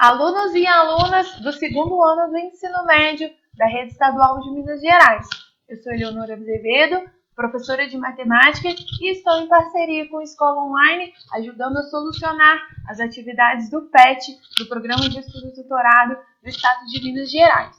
Alunos e alunas do segundo ano do ensino médio da Rede Estadual de Minas Gerais. Eu sou Eleonora Azevedo, professora de matemática e estou em parceria com a Escola Online, ajudando a solucionar as atividades do PET, do Programa de Estudo Tutorado do Estado de Minas Gerais.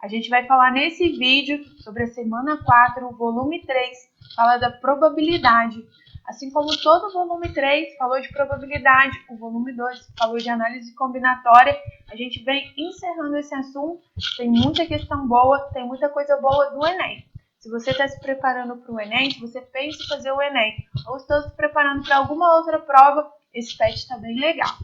A gente vai falar nesse vídeo sobre a semana 4, o volume 3, fala da probabilidade. Assim como todo o volume 3 falou de probabilidade, o volume 2 falou de análise combinatória, a gente vem encerrando esse assunto. Tem muita questão boa, tem muita coisa boa do Enem. Se você está se preparando para o Enem, se você pensa em fazer o Enem, ou está se preparando para alguma outra prova, esse PET está bem legal.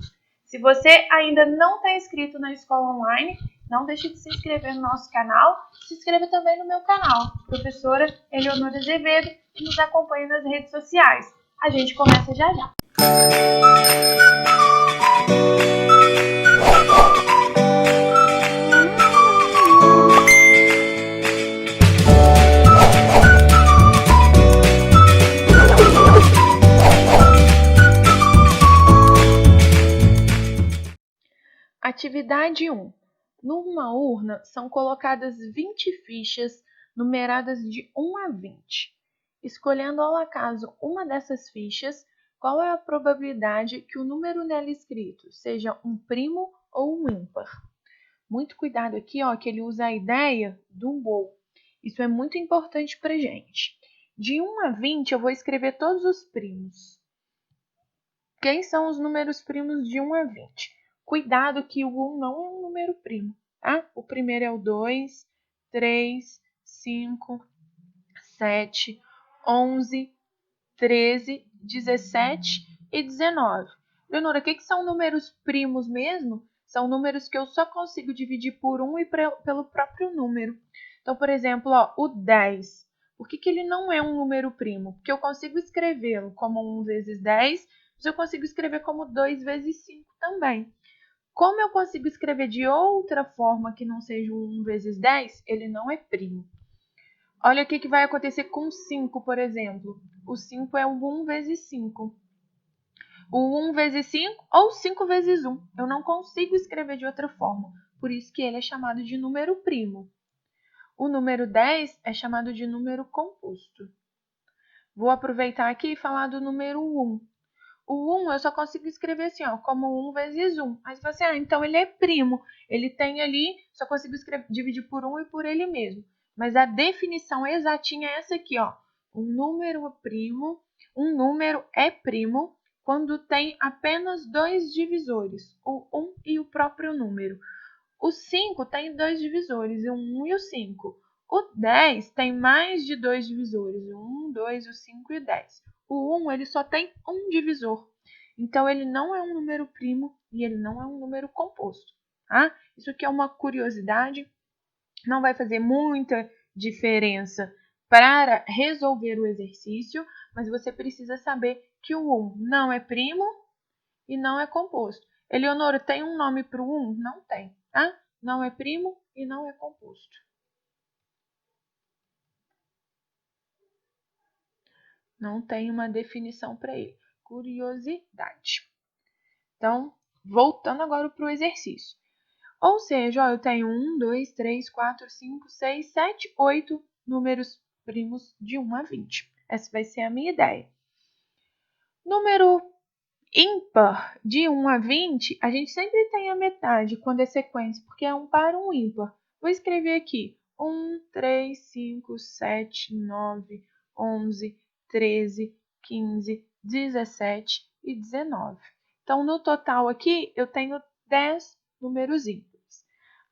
Se você ainda não está inscrito na Escola Online, não deixe de se inscrever no nosso canal. Se inscreva também no meu canal, professora Eleonora Azevedo, e nos acompanhe nas redes sociais. A gente começa já já. Atividade 1. Numa urna são colocadas 20 fichas numeradas de 1 a 20. Escolhendo ao acaso uma dessas fichas, qual é a probabilidade que o número nela escrito seja um primo ou um ímpar? Muito cuidado aqui, que ele usa a ideia do ou. Isso é muito importante para a gente. De 1 a 20, eu vou escrever todos os primos. Quem são os números primos de 1 a 20? Cuidado que o 1 não é um número primo, tá? O primeiro é o 2, 3, 5, 7, 11, 13, 17 e 19. Leonora, o que são números primos mesmo? São números que eu só consigo dividir por 1 e pelo próprio número. Então, por exemplo, o 10. Por que ele não é um número primo? Porque eu consigo escrevê-lo como 1 vezes 10, mas eu consigo escrever como 2 vezes 5 também. Como eu consigo escrever de outra forma que não seja 1 vezes 10, ele não é primo. Olha o que vai acontecer com 5, por exemplo. O 5 é o 1 vezes 5. O 1 vezes 5 ou 5 vezes 1. Eu não consigo escrever de outra forma. Por isso que ele é chamado de número primo. O número 10 é chamado de número composto. Vou aproveitar aqui e falar do número 1. O 1 eu só consigo escrever assim, como 1 vezes 1. Aí você, então ele é primo. Ele tem ali, só consigo dividir por 1 e por ele mesmo. Mas a definição exatinha é essa aqui, Um número é primo quando tem apenas 2 divisores, o 1 e o próprio número. O 5 tem 2 divisores, o 1 e o 5. O 10 tem mais de 2 divisores, o 1, 2, o 5 e o 10. O 1 ele só tem um divisor. Então, ele não é um número primo e ele não é um número composto. Tá? Isso aqui é uma curiosidade. Não vai fazer muita diferença para resolver o exercício, mas você precisa saber que o 1 não é primo e não é composto. Eleonora, tem um nome para o 1? Não tem, tá? Não é primo e não é composto. Não tem uma definição para ele. Curiosidade. Então, voltando agora para o exercício. Ou seja, eu tenho 1, 2, 3, 4, 5, 6, 7, 8 números primos de 1 a 20. Essa vai ser a minha ideia. Número ímpar de 1 a 20, a gente sempre tem a metade quando é sequência, porque é um par, um ímpar. Vou escrever aqui 1, 3, 5, 7, 9, 11, 13, 15, 17 e 19. Então, no total aqui, eu tenho 10 números ímpares.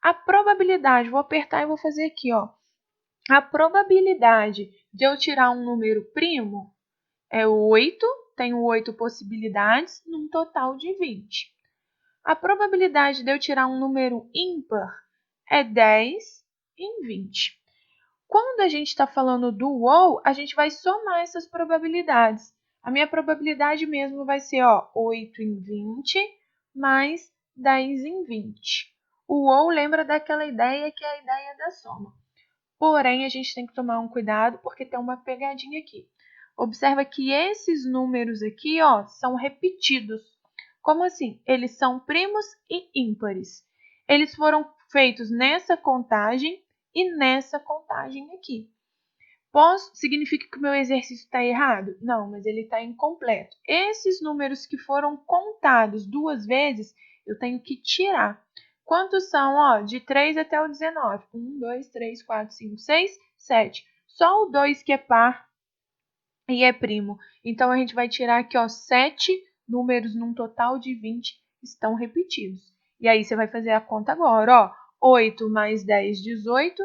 A probabilidade, vou apertar e vou fazer aqui, A probabilidade de eu tirar um número primo é 8, tenho 8 possibilidades, num total de 20. A probabilidade de eu tirar um número ímpar é 10 em 20. Quando a gente está falando do ou, a gente vai somar essas probabilidades. A minha probabilidade mesmo vai ser 8 em 20 mais 10 em 20. O ou lembra daquela ideia que é a ideia da soma. Porém, a gente tem que tomar um cuidado porque tem uma pegadinha aqui. Observa que esses números aqui, são repetidos. Como assim? Eles são primos e ímpares. Eles foram feitos nessa contagem e nessa contagem aqui. Significa que o meu exercício está errado? Não, mas ele está incompleto. Esses números que foram contados 2 vezes, eu tenho que tirar. Quantos são? Ó, de 3 até o 19. 1, 2, 3, 4, 5, 6, 7. Só o 2 que é par e é primo. Então, a gente vai tirar aqui, ó, 7 números num total de 20 estão repetidos. E aí, você vai fazer a conta agora, ó. 8 mais 10, 18,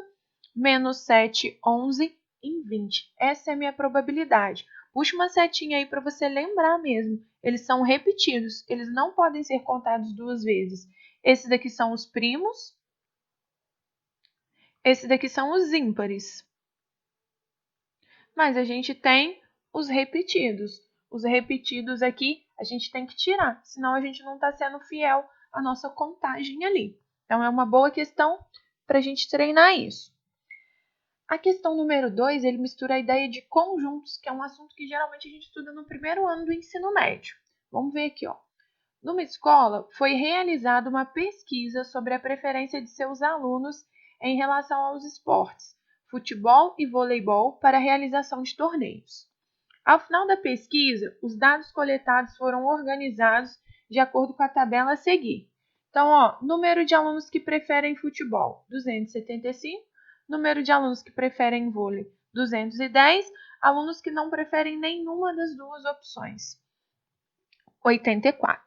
menos 7, 11 em 20. Essa é a minha probabilidade. Puxa uma setinha aí para você lembrar mesmo. Eles são repetidos, eles não podem ser contados 2 vezes. Esses daqui são os primos, esses daqui são os ímpares. Mas a gente tem os repetidos. Os repetidos aqui a gente tem que tirar, senão a gente não está sendo fiel à nossa contagem ali. Então, é uma boa questão para a gente treinar isso. A questão número 2, ele mistura a ideia de conjuntos, que é um assunto que geralmente a gente estuda no primeiro ano do ensino médio. Vamos ver aqui, ó. Numa escola, foi realizada uma pesquisa sobre a preferência de seus alunos em relação aos esportes, futebol e voleibol, para a realização de torneios. Ao final da pesquisa, os dados coletados foram organizados de acordo com a tabela a seguir. Então, ó, número de alunos que preferem futebol, 275. Número de alunos que preferem vôlei, 210. Alunos que não preferem nenhuma das duas opções, 84.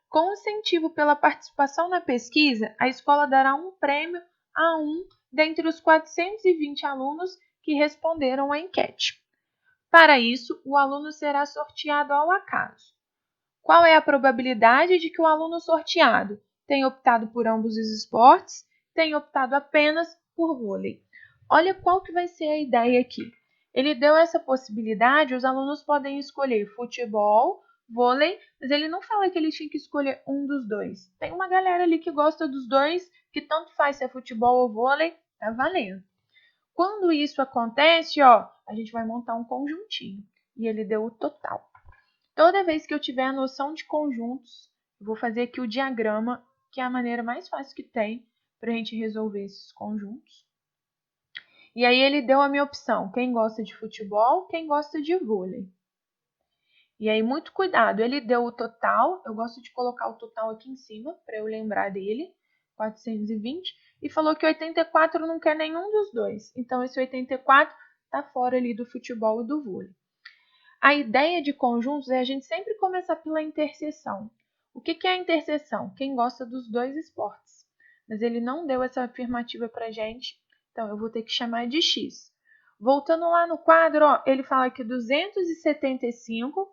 Com incentivo pela participação na pesquisa, a escola dará um prêmio a um dentre os 420 alunos que responderam à enquete. Para isso, o aluno será sorteado ao acaso. Qual é a probabilidade de que o aluno sorteado tenha optado por ambos os esportes, tenha optado apenas por vôlei? Olha qual que vai ser a ideia aqui. Ele deu essa possibilidade, os alunos podem escolher futebol, vôlei, mas ele não fala que ele tinha que escolher um dos dois. Tem uma galera ali que gosta dos dois, que tanto faz se é futebol ou vôlei, tá valendo. Quando isso acontece, ó, a gente vai montar um conjuntinho. E ele deu o total. Toda vez que eu tiver a noção de conjuntos, eu vou fazer aqui o diagrama, que é a maneira mais fácil que tem para a gente resolver esses conjuntos. E aí ele deu a minha opção, quem gosta de futebol, quem gosta de vôlei. E aí, muito cuidado, ele deu o total, eu gosto de colocar o total aqui em cima, para eu lembrar dele, 420, e falou que 84 não quer nenhum dos dois. Então, esse 84 está fora ali do futebol e do vôlei. A ideia de conjuntos é a gente sempre começar pela interseção. O que é a interseção? Quem gosta dos dois esportes. Mas ele não deu essa afirmativa para a gente, então eu vou ter que chamar de X. Voltando lá no quadro, ó, ele fala que 275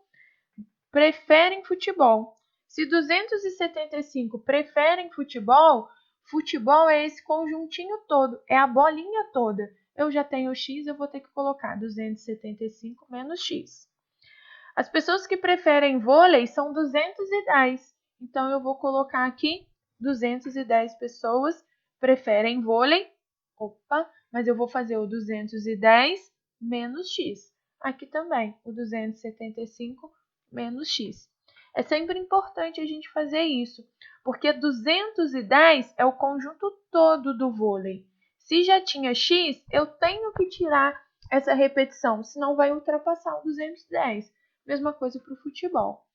preferem futebol. Se 275 preferem futebol, futebol é esse conjuntinho todo, é a bolinha toda. Eu já tenho X, eu vou ter que colocar 275 menos X. As pessoas que preferem vôlei são 210. Então, eu vou colocar aqui 210 pessoas preferem vôlei. Opa, mas eu vou fazer o 210 menos X. Aqui também, o 275 menos X. É sempre importante a gente fazer isso, porque 210 é o conjunto todo do vôlei. Se já tinha X, eu tenho que tirar essa repetição, senão vai ultrapassar o 210. Mesma coisa para o futebol.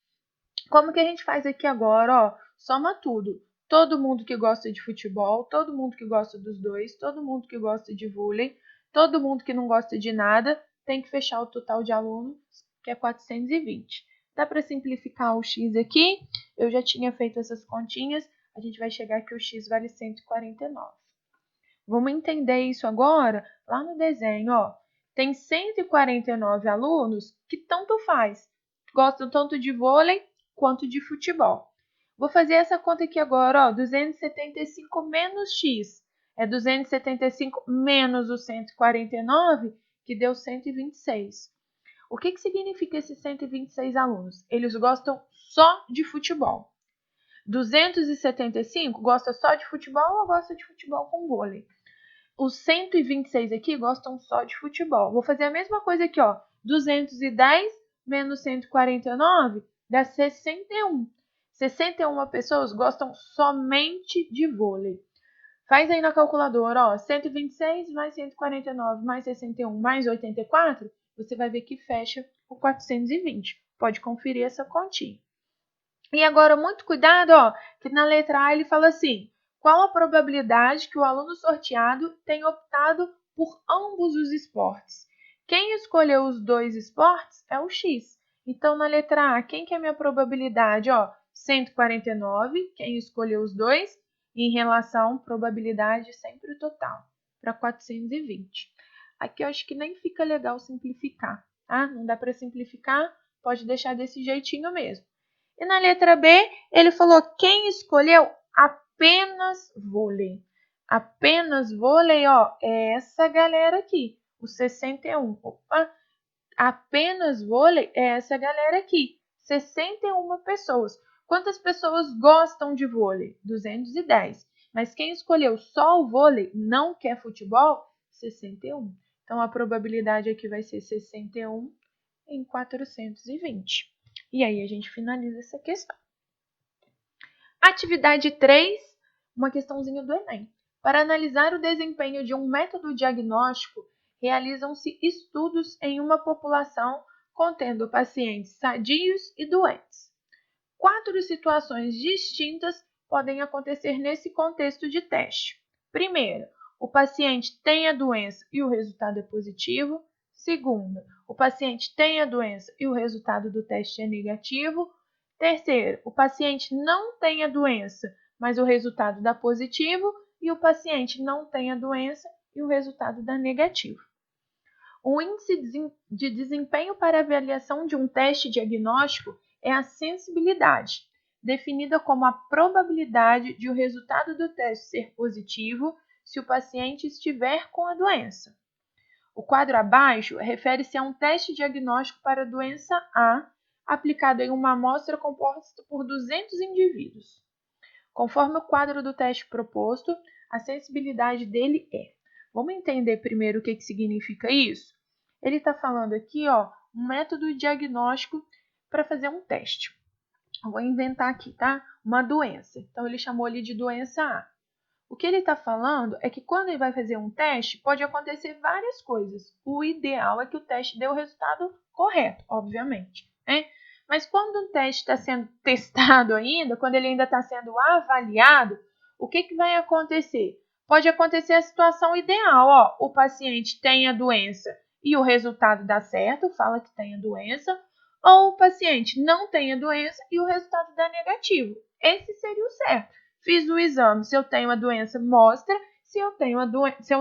Como que a gente faz aqui agora? Ó, soma tudo. Todo mundo que gosta de futebol, todo mundo que gosta dos dois, todo mundo que gosta de vôlei, todo mundo que não gosta de nada, tem que fechar o total de alunos, que é 420. Dá para simplificar o x aqui? Eu já tinha feito essas continhas, a gente vai chegar que o x vale 149. Vamos entender isso agora lá no desenho, ó. Tem 149 alunos que tanto faz, gostam tanto de vôlei quanto de futebol. Vou fazer essa conta aqui agora, ó, 275 menos x. É 275 menos o 149, que deu 126. O que significa esses 126 alunos? Eles gostam só de futebol. 275 gosta só de futebol ou gosta de futebol com vôlei? Os 126 aqui gostam só de futebol. Vou fazer a mesma coisa aqui, ó. 210 menos 149 dá 61. 61 pessoas gostam somente de vôlei. Faz aí na calculadora, ó, 126 mais 149 mais 61 mais 84, você vai ver que fecha o 420. Pode conferir essa continha. E agora, muito cuidado, ó, que na letra A ele fala assim: qual a probabilidade que o aluno sorteado tenha optado por ambos os esportes? Quem escolheu os dois esportes é o X. Então, na letra A, quem que é a minha probabilidade? Ó, 149, quem escolheu os dois, em relação probabilidade sempre total, para 420. Aqui eu acho que nem fica legal simplificar, tá? Não dá para simplificar, pode deixar desse jeitinho mesmo. E na letra B, ele falou quem escolheu apenas vôlei. Apenas vôlei, ó, é essa galera aqui, o 61. Opa, apenas vôlei é essa galera aqui, 61 pessoas. Quantas pessoas gostam de vôlei? 210. Mas quem escolheu só o vôlei, não quer futebol? 61. Então, a probabilidade aqui vai ser 61 em 420. E aí a gente finaliza essa questão. Atividade 3, uma questãozinha do Enem. Para analisar o desempenho de um método diagnóstico, realizam-se estudos em uma população contendo pacientes sadios e doentes. 4 situações distintas podem acontecer nesse contexto de teste. Primeiro, o paciente tem a doença e o resultado é positivo. Segundo, o paciente tem a doença e o resultado do teste é negativo. Terceiro, o paciente não tem a doença, mas o resultado dá positivo. E o paciente não tem a doença e o resultado dá negativo. O índice de desempenho para avaliação de um teste diagnóstico é a sensibilidade, definida como a probabilidade de o resultado do teste ser positivo se o paciente estiver com a doença. O quadro abaixo refere-se a um teste diagnóstico para a doença A, aplicado em uma amostra composta por 200 indivíduos. Conforme o quadro do teste proposto, a sensibilidade dele é. Vamos entender primeiro o que significa isso? Ele está falando aqui, ó, um método diagnóstico para fazer um teste. Eu vou inventar aqui, tá? Uma doença. Então, ele chamou ali de doença A. O que ele está falando é que quando ele vai fazer um teste, pode acontecer várias coisas. O ideal é que o teste dê o resultado correto, obviamente, né? Mas quando o teste está sendo testado ainda, quando ele ainda está sendo avaliado, o que vai acontecer? Pode acontecer a situação ideal, ó, o paciente tem a doença e o resultado dá certo, fala que tem a doença, ou o paciente não tem a doença e o resultado dá negativo. Esse seria o certo. Fiz o exame, se eu tenho a doença, mostra. Se eu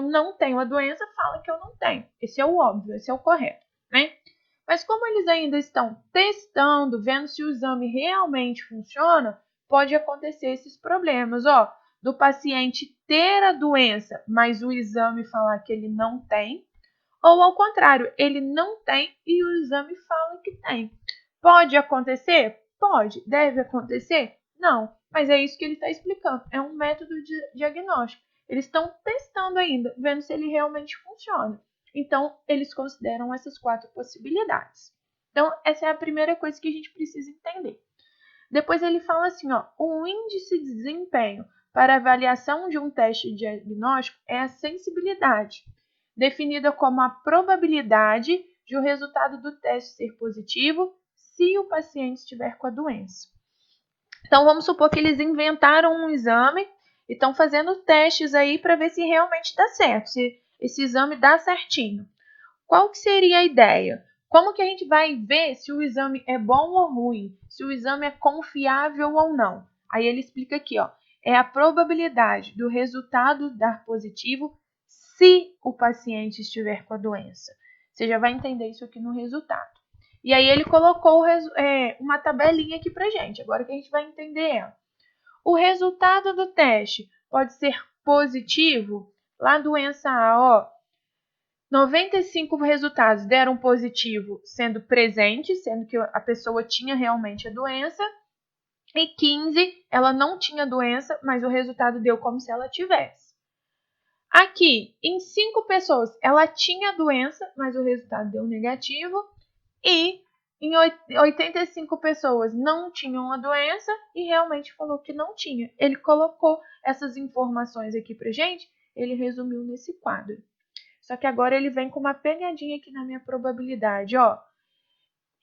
não tenho a doença, fala que eu não tenho. Esse é o óbvio, esse é o correto, né? Mas como eles ainda estão testando, vendo se o exame realmente funciona, pode acontecer esses problemas, ó, do paciente ter a doença, mas o exame falar que ele não tem, ou ao contrário, ele não tem e o exame fala que tem. Pode acontecer? Pode. Deve acontecer? Não. Mas é isso que ele está explicando. É um método de diagnóstico. Eles estão testando ainda, vendo se ele realmente funciona. Então, eles consideram essas 4 possibilidades. Então, essa é a primeira coisa que a gente precisa entender. Depois ele fala assim, ó, o índice de desempenho para avaliação de um teste diagnóstico é a sensibilidade, definida como a probabilidade de o resultado do teste ser positivo se o paciente estiver com a doença. Então, vamos supor que eles inventaram um exame e estão fazendo testes aí para ver se realmente dá certo, se esse exame dá certinho. Qual que seria a ideia? Como que a gente vai ver se o exame é bom ou ruim? Se o exame é confiável ou não? Aí ele explica aqui, ó, é a probabilidade do resultado dar positivo se o paciente estiver com a doença. Você já vai entender isso aqui no resultado. E aí ele colocou uma tabelinha aqui pra gente, agora que a gente vai entender ela. O resultado do teste pode ser positivo, lá doença A, ó, 95 resultados deram positivo sendo presente, sendo que a pessoa tinha realmente a doença, e 15 ela não tinha doença, mas o resultado deu como se ela tivesse. Aqui, em 5 pessoas, ela tinha a doença, mas o resultado deu negativo, e Em 85 pessoas não tinham a doença e realmente falou que não tinha. Ele colocou essas informações aqui pra gente, ele resumiu nesse quadro. Só que agora ele vem com uma pegadinha aqui na minha probabilidade, ó.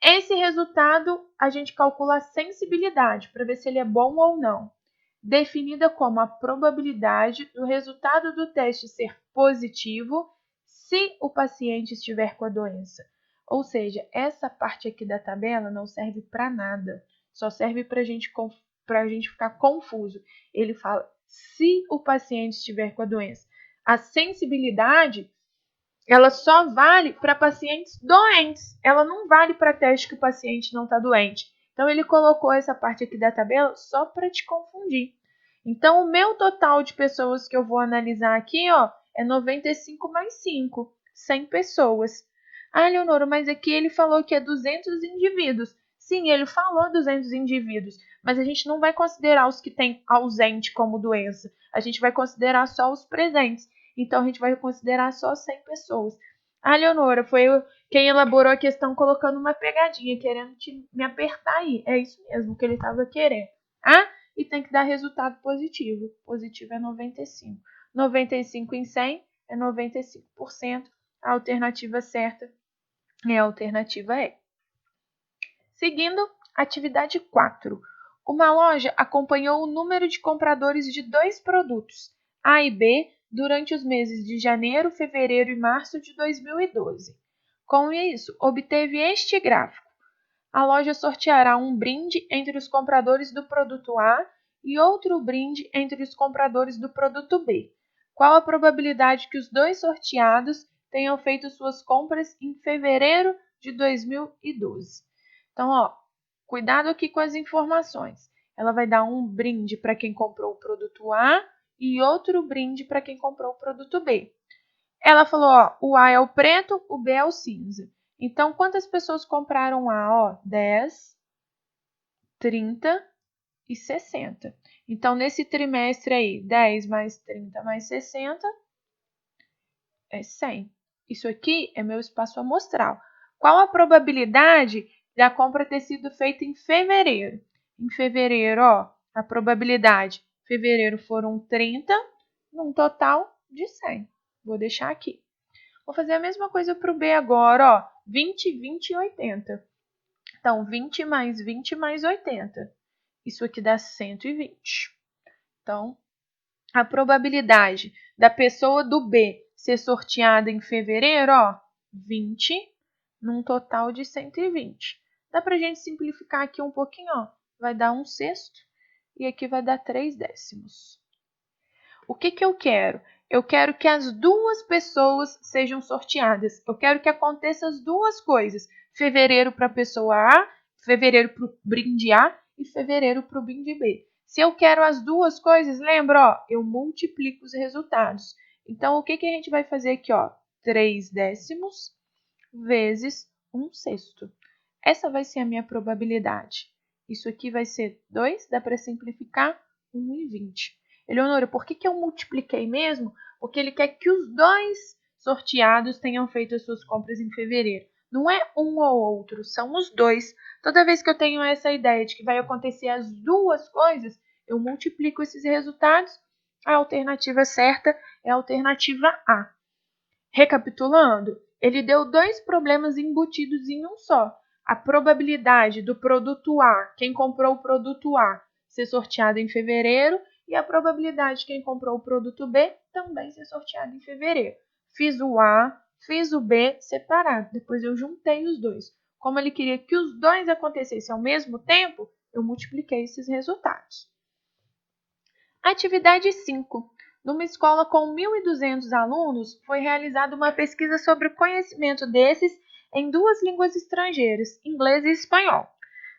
Esse resultado a gente calcula a sensibilidade para ver se ele é bom ou não, definida como a probabilidade do resultado do teste ser positivo se o paciente estiver com a doença. Ou seja, essa parte aqui da tabela não serve para nada, só serve para a gente ficar confuso. Ele fala se o paciente estiver com a doença. A sensibilidade ela só vale para pacientes doentes. Ela não vale para teste que o paciente não está doente. Então, ele colocou essa parte aqui da tabela só para te confundir. Então, o meu total de pessoas que eu vou analisar aqui, ó, é 95 mais 5, 100 pessoas. Ah, Leonora, mas aqui ele falou que é 200 indivíduos. Sim, ele falou 200 indivíduos, mas a gente não vai considerar os que têm ausente como doença. A gente vai considerar só os presentes. Então, a gente vai considerar só 100 pessoas. A Leonora foi quem elaborou a questão colocando uma pegadinha, querendo me apertar aí. É isso mesmo que ele estava querendo. Ah, e tem que dar resultado positivo. Positivo é 95. 95 em 100 é 95%. A alternativa certa é a alternativa E. Seguindo, atividade 4. Uma loja acompanhou o número de compradores de dois produtos, A e B, durante os meses de janeiro, fevereiro e março de 2012. Com isso, obteve este gráfico. A loja sorteará um brinde entre os compradores do produto A e outro brinde entre os compradores do produto B. Qual a probabilidade que os dois sorteados tenham feito suas compras em fevereiro de 2012? Então, ó, cuidado aqui com as informações. Ela vai dar um brinde para quem comprou o produto A e outro brinde para quem comprou o produto B. Ela falou, ó, o A é o preto, o B é o cinza. Então, quantas pessoas compraram A? Ó, 10, 30 e 60. Então, nesse trimestre aí, 10 mais 30 mais 60 é 100. Isso aqui é meu espaço amostral. Qual a probabilidade da compra ter sido feita em fevereiro? Em fevereiro, ó, a probabilidade. Fevereiro foram 30, num total de 100. Vou deixar aqui. Vou fazer a mesma coisa para o B agora, ó. 20, 20 e 80. Então, 20 mais 20 mais 80. Isso aqui dá 120. Então, a probabilidade da pessoa do B ser sorteada em fevereiro, ó, 20, num total de 120. Dá para a gente simplificar aqui um pouquinho, ó. Vai dar 1/6 e aqui vai dar 3/10. O que eu quero? Eu quero que as duas pessoas sejam sorteadas. Eu quero que aconteça as duas coisas. Fevereiro para a pessoa A, fevereiro para o brinde A e fevereiro para o brinde B. Se eu quero as duas coisas, lembra, ó, eu multiplico os resultados. Então, o que a gente vai fazer aqui? Ó? 3/10 vezes 1/6. Essa vai ser a minha probabilidade. Isso aqui vai ser 2, dá para simplificar, 1 e 20. Eleonora, por que eu multipliquei mesmo? Porque ele quer que os dois sorteados tenham feito as suas compras em fevereiro. Não é um ou outro, são os dois. Toda vez que eu tenho essa ideia de que vai acontecer as duas coisas, eu multiplico esses resultados. A alternativa certa é a alternativa A. Recapitulando, ele deu dois problemas embutidos em um só. A probabilidade do produto A, quem comprou o produto A, ser sorteado em fevereiro, e a probabilidade de quem comprou o produto B também ser sorteado em fevereiro. Fiz o A, fiz o B separado, depois eu juntei os dois. Como ele queria que os dois acontecessem ao mesmo tempo, eu multipliquei esses resultados. Atividade 5. Numa escola com 1.200 alunos, foi realizada uma pesquisa sobre o conhecimento desses em duas línguas estrangeiras, inglês e espanhol.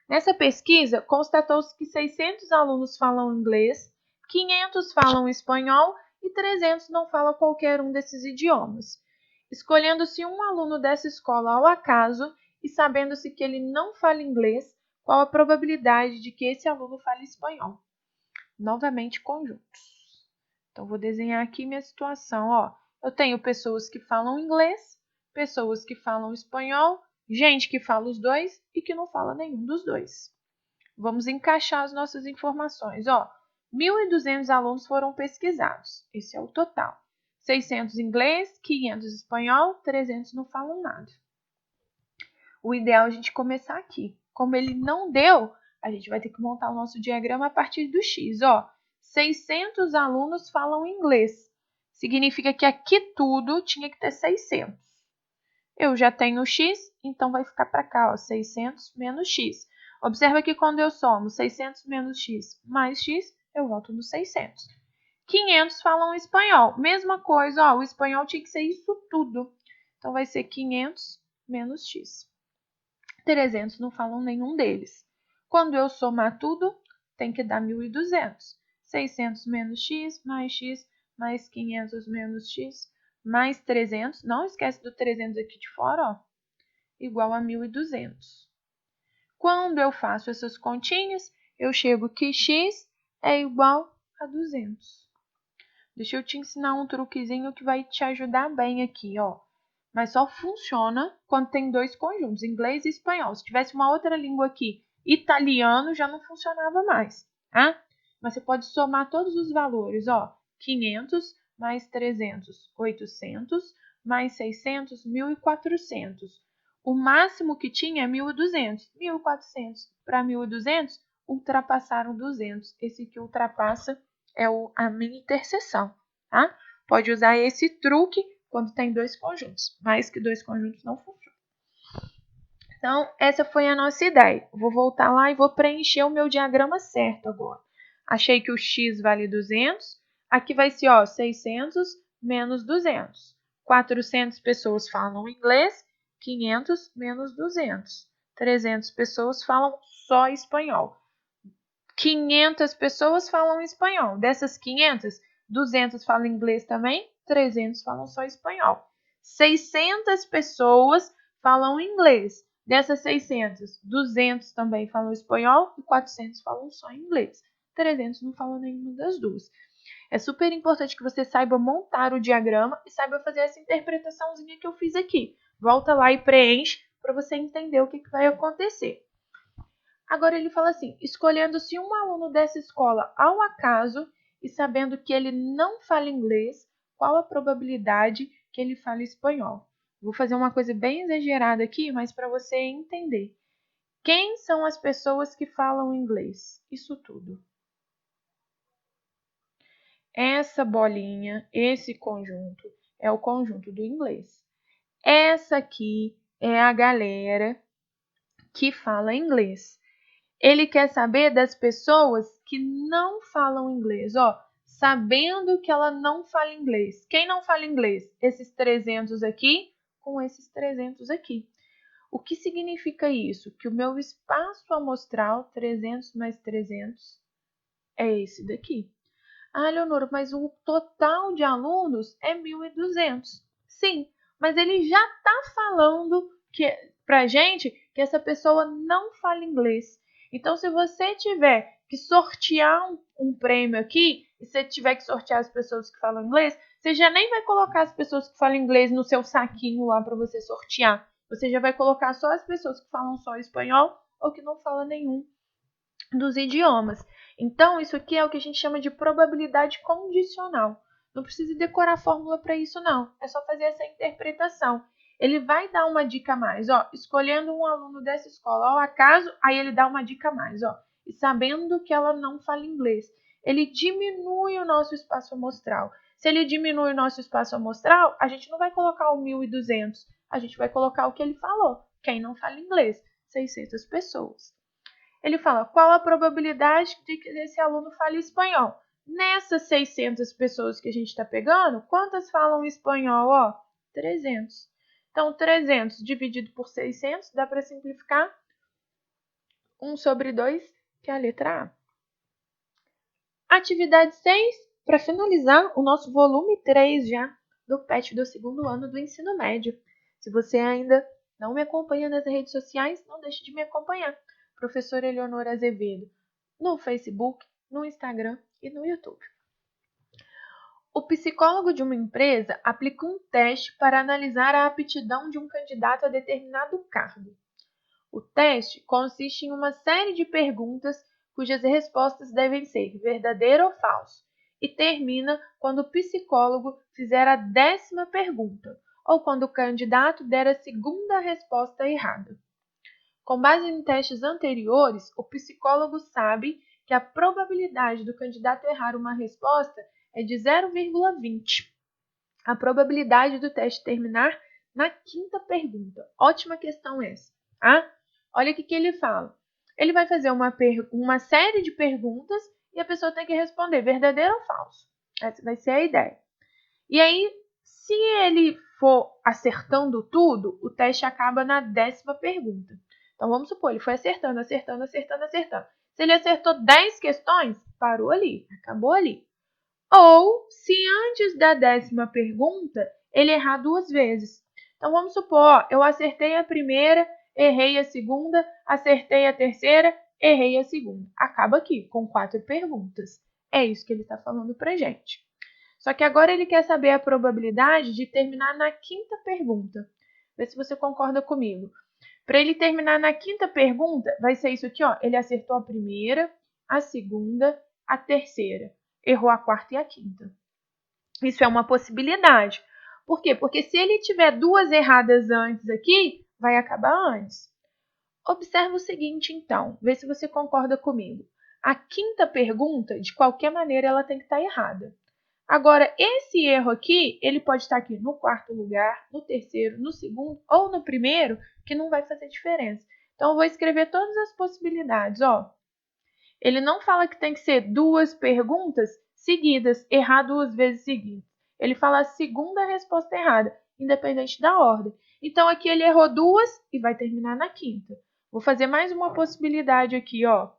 Nessa pesquisa, constatou-se que 600 alunos falam inglês, 500 falam espanhol e 300 não falam qualquer um desses idiomas. Escolhendo-se um aluno dessa escola ao acaso e sabendo-se que ele não fala inglês, qual a probabilidade de que esse aluno fale espanhol? Novamente conjuntos. Então, vou desenhar aqui minha situação. Ó. Eu tenho pessoas que falam inglês, pessoas que falam espanhol gente que fala os dois e que não fala nenhum dos dois. Vamos encaixar as nossas informações. 1.200 alunos foram pesquisados. Esse é o total. 600 inglês, 500 espanhol, 300 não falam nada. O ideal é a gente começar aqui. Como ele não deu, a gente vai ter que montar o nosso diagrama a partir do X. 600 alunos falam inglês. Significa que aqui tudo tinha que ter 600. Eu já tenho X, então vai ficar para cá, 600 menos X. Observa que quando eu somo 600 menos X mais X, eu volto no 600. 500 falam espanhol. Mesma coisa, o espanhol tinha que ser isso tudo. Então, vai ser 500 menos X. 300 não falam nenhum deles. Quando eu somar tudo, tem que dar 1.200. 600 menos X, mais 500 menos X, mais 300. Não esquece do 300 aqui de fora, igual a 1.200. Quando eu faço essas continhas, eu chego que X é igual a 200. Deixa eu te ensinar um truquezinho que vai te ajudar bem aqui, Mas só funciona quando tem dois conjuntos, inglês e espanhol. Se tivesse uma outra língua aqui, italiano, já não funcionava mais, tá? Mas você pode somar todos os valores, 500 mais 300, 800, mais 600, 1.400. O máximo que tinha é 1.200. 1.400 para 1.200, ultrapassaram 200. Esse que ultrapassa é a minha interseção, tá? Pode usar esse truque quando tem dois conjuntos. Mais que dois conjuntos não funciona. Então, essa foi a nossa ideia. Vou voltar lá e vou preencher o meu diagrama certo agora. Achei que o x vale 200. Aqui vai ser 600 menos 200. 400 pessoas falam inglês, 500 menos 200. 300 pessoas falam só espanhol. 500 pessoas falam espanhol. Dessas 500, 200 falam inglês também, 300 falam só espanhol. 600 pessoas falam inglês. Dessas 600, 200 também falam espanhol e 400 falam só inglês. 300 não falam nenhuma das duas. É super importante que você saiba montar o diagrama e saiba fazer essa interpretaçãozinha que eu fiz aqui. Volta lá e preenche para você entender o que vai acontecer. Agora ele fala assim, escolhendo-se um aluno dessa escola ao acaso e sabendo que ele não fala inglês, qual a probabilidade que ele fale espanhol? Vou fazer uma coisa bem exagerada aqui, mas para você entender. Quem são as pessoas que falam inglês? Isso tudo. Essa bolinha, esse conjunto, é o conjunto do inglês. Essa aqui é a galera que fala inglês. Ele quer saber das pessoas que não falam inglês, sabendo que ela não fala inglês. Quem não fala inglês? Esses 300 aqui com esses 300 aqui. O que significa isso? Que o meu espaço amostral, 300 mais 300, é esse daqui. Ah, Leonora, mas o total de alunos é 1.200. Sim, mas ele já está falando para gente que essa pessoa não fala inglês. Então, se você tiver que sortear um prêmio aqui, e você tiver que sortear as pessoas que falam inglês, você já nem vai colocar as pessoas que falam inglês no seu saquinho lá para você sortear. Você já vai colocar só as pessoas que falam só espanhol ou que não falam nenhum dos idiomas. Então, isso aqui é o que a gente chama de probabilidade condicional. Não precisa decorar a fórmula para isso, não. É só fazer essa interpretação. Ele vai dar uma dica a mais, escolhendo um aluno dessa escola ao acaso, aí ele dá uma dica a mais, e sabendo que ela não fala inglês. Ele diminui o nosso espaço amostral. Se ele diminui o nosso espaço amostral, a gente não vai colocar o 1.200, a gente vai colocar o que ele falou. Quem não fala inglês? 600 pessoas. Ele fala, qual a probabilidade de que esse aluno fale espanhol? Nessas 600 pessoas que a gente está pegando, quantas falam espanhol? 300. Então, 300 dividido por 600, dá para simplificar? 1 sobre 2, que é a letra A. Atividade 6, para finalizar o nosso volume 3 já do PET do segundo ano do ensino médio. Se você ainda não me acompanha nas redes sociais, não deixe de me acompanhar. Professora Eleonora Azevedo, no Facebook, no Instagram e no YouTube. O psicólogo de uma empresa aplica um teste para analisar a aptidão de um candidato a determinado cargo. O teste consiste em uma série de perguntas cujas respostas devem ser verdadeiro ou falso, e termina quando o psicólogo fizer a 10ª pergunta, ou quando o candidato der a segunda resposta errada. Com base em testes anteriores, o psicólogo sabe que a probabilidade do candidato errar uma resposta é de 0,20. A probabilidade do teste terminar na 5ª pergunta. Ótima questão essa. Tá? Olha o que ele fala. Ele vai fazer uma série de perguntas e a pessoa tem que responder verdadeiro ou falso. Essa vai ser a ideia. E aí, se ele for acertando tudo, o teste acaba na 10ª pergunta. Então, vamos supor, ele foi acertando. Se ele acertou 10 questões, parou ali, acabou ali. Ou, se antes da 10ª pergunta, ele errar 2 vezes. Então, vamos supor, eu acertei a primeira, errei a segunda, acertei a terceira, errei a segunda. Acaba aqui, com 4 perguntas. É isso que ele está falando pra gente. Só que agora ele quer saber a probabilidade de terminar na 5ª pergunta. Vê se você concorda comigo. Para ele terminar na 5ª pergunta, vai ser isso aqui, ó. Ele acertou a primeira, a segunda, a terceira. Errou a 4ª e a 5ª. Isso é uma possibilidade. Por quê? Porque se ele tiver 2 erradas antes aqui, vai acabar antes. Observa o seguinte, então. Vê se você concorda comigo. A 5ª pergunta, de qualquer maneira, ela tem que estar errada. Agora, esse erro aqui, ele pode estar aqui no 4º lugar, no 3º, no 2º ou no 1º, que não vai fazer diferença. Então, eu vou escrever todas as possibilidades, ó. Ele não fala que tem que ser 2 perguntas seguidas, errar 2 vezes seguidas. Ele fala a segunda resposta errada, independente da ordem. Então, aqui ele errou 2 e vai terminar na 5ª. Vou fazer mais uma possibilidade aqui, ó.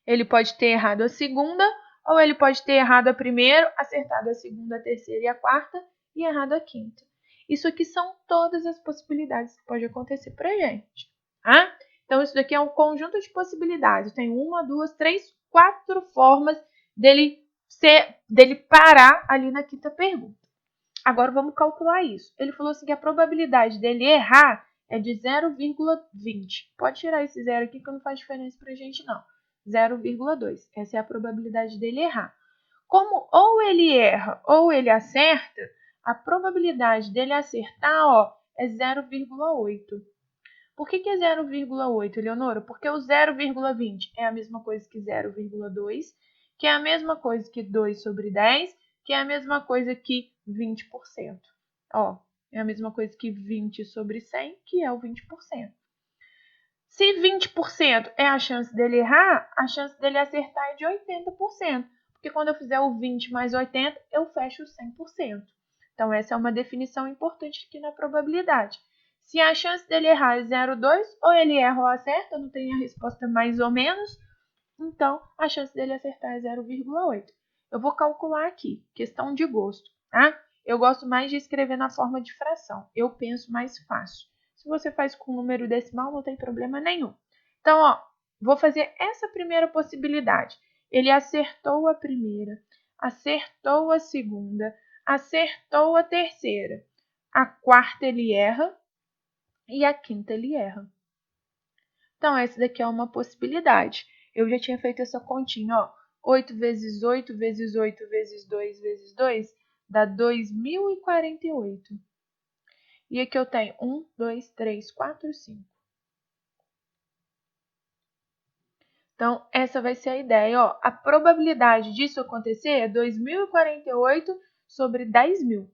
Ele pode ter errado a segunda, ou ele pode ter errado a primeira, acertado a segunda, a terceira e a 4ª, e errado a 5ª. Isso aqui são todas as possibilidades que pode acontecer pra gente, tá? Então, isso daqui é um conjunto de possibilidades. Tem 1, 2, 3, 4 formas dele parar ali na 5ª pergunta. Agora, vamos calcular isso. Ele falou assim que a probabilidade dele errar é de 0,20. Pode tirar esse zero aqui que não faz diferença pra gente, não. 0,2. Essa é a probabilidade dele errar. Como ou ele erra ou ele acerta, a probabilidade dele acertar, ó, é 0,8. Por que é 0,8, Leonora? Porque o 0,20 é a mesma coisa que 0,2, que é a mesma coisa que 2 sobre 10, que é a mesma coisa que 20%. Ó, é a mesma coisa que 20 sobre 100, que é o 20%. Se 20% é a chance dele errar, a chance dele acertar é de 80%. Porque quando eu fizer o 20 mais 80, eu fecho 100%. Então, essa é uma definição importante aqui na probabilidade. Se a chance dele errar é 0,2, ou ele erra ou acerta, não tem a resposta mais ou menos, então a chance dele acertar é 0,8. Eu vou calcular aqui, questão de gosto, tá? Eu gosto mais de escrever na forma de fração, eu penso mais fácil. Se você faz com número decimal, não tem problema nenhum. Então, ó, vou fazer essa primeira possibilidade. Ele acertou a primeira, acertou a segunda, acertou a terceira. A 4ª ele erra e a 5ª ele erra. Então, essa daqui é uma possibilidade. Eu já tinha feito essa continha, ó. 8 vezes 8 vezes 8 vezes 2 vezes 2 dá 2048. E aqui eu tenho 1, 2, 3, 4, 5. Então, essa vai ser a ideia, ó. A probabilidade disso acontecer é 2048 sobre 10.000.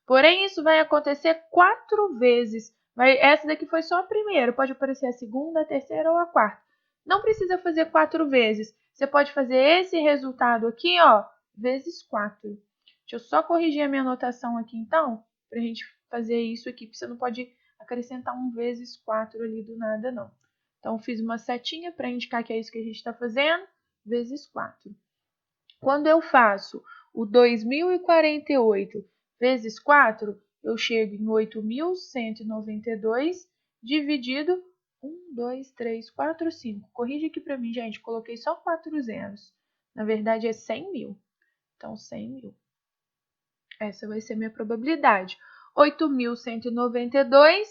Porém, isso vai acontecer 4 vezes. Essa daqui foi só a primeira. Pode aparecer a segunda, a terceira ou a 4ª. Não precisa fazer 4 vezes. Você pode fazer esse resultado aqui, ó, vezes 4. Deixa eu só corrigir a minha anotação aqui, então, para a gente fazer isso aqui, porque você não pode acrescentar 1 vezes 4 ali do nada, não. Então, fiz uma setinha para indicar que é isso que a gente está fazendo, vezes 4. Quando eu faço o 2048 vezes 4, eu chego em 8.192 dividido 1, 2, 3, 4, 5. Corrige aqui para mim, gente, coloquei só 4 zeros. Na verdade, é 100.000. Então, 100.000. Essa vai ser minha probabilidade. 8.192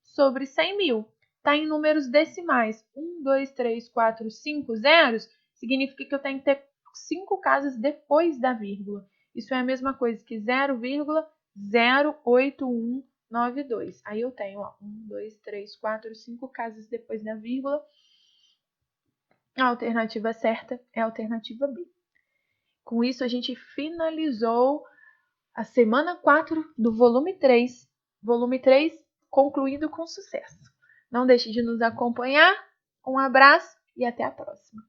sobre 100.000. Está em números decimais. 1, 2, 3, 4, 5 zeros. Significa que eu tenho que ter 5 casas depois da vírgula. Isso é a mesma coisa que 0,08192. Aí eu tenho 1, 2, 3, 4, 5 casas depois da vírgula. A alternativa certa é a alternativa B. Com isso, a gente finalizou a semana 4 do volume 3. Volume 3 concluído com sucesso. Não deixe de nos acompanhar. Um abraço e até a próxima.